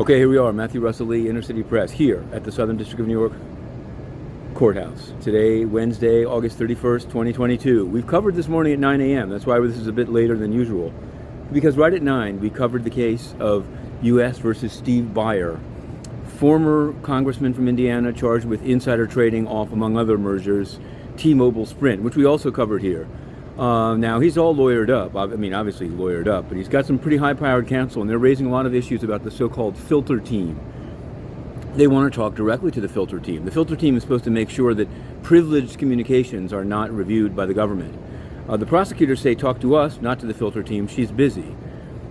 Okay, here we are, Matthew Russell Lee, Inner City Press, here at the Southern District of New York Courthouse. Today, Wednesday, August 31st, 2022. We've covered this morning at 9 a.m. That's why this is a bit later than usual. Because right at 9, we covered the case of U.S. versus Steve Buyer, former congressman from Indiana charged with insider trading off, among other mergers, T-Mobile Sprint, which we also covered here. Now, he's all lawyered up. I mean, obviously he's lawyered up, but he's got some pretty high-powered counsel, and they're raising a lot of issues about the so-called filter team. They want to talk directly to the filter team. The filter team is supposed to make sure that privileged communications are not reviewed by the government. The prosecutors say, talk to us, not to the filter team. She's busy.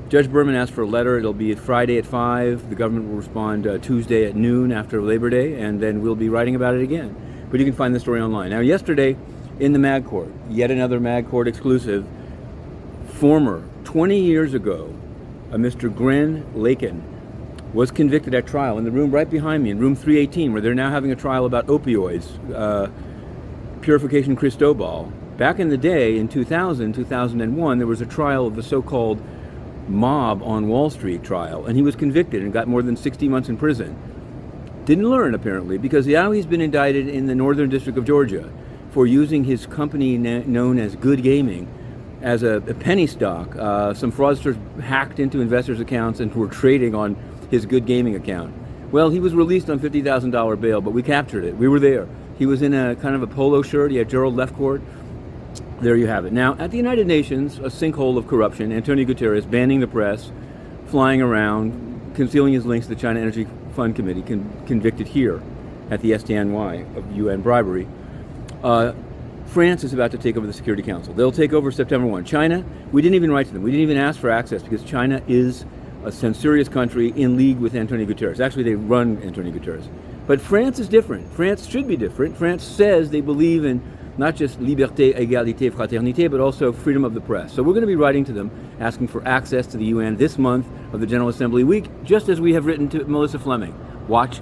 Judge Berman asked for a letter. It'll be Friday at 5. The government will respond Tuesday at noon after Labor Day, and then we'll be writing about it again. But you can find the story online. Now, yesterday, in the Mag Court, yet another Mag Court exclusive, former, 20 years ago, a Mr. Gren Laken was convicted at trial in the room right behind me, in room 318, where they're now having a trial about opioids, Purification Cristobal. Back in the day, in 2000, 2001, there was a trial of the so-called Mob on Wall Street trial, and he was convicted and got more than 60 months in prison. Didn't learn, apparently, because now he's been indicted in the Northern District of Georgia for using his company known as Good Gaming as a penny stock. Some fraudsters hacked into investors' accounts and were trading on his Good Gaming account. Well, he was released on $50,000 bail, but we captured it. We were there. He was in a kind of a polo shirt. He had Gerald Lefcourt. There you have it. Now, at the United Nations, a sinkhole of corruption, Antonio Gutierrez banning the press, flying around, concealing his links to the China Energy Fund Committee, convicted here at the SDNY of UN bribery. France is about to take over the Security Council. They'll take over September 1. China, we didn't even write to them. We didn't even ask for access because China is a censorious country in league with Antonio Gutierrez. Actually, they run Antonio Gutierrez. But France is different. France should be different. France says they believe in not just liberté, égalité, fraternité, but also freedom of the press. So we're going to be writing to them, asking for access to the UN this month of the General Assembly week, just as we have written to Melissa Fleming. Watch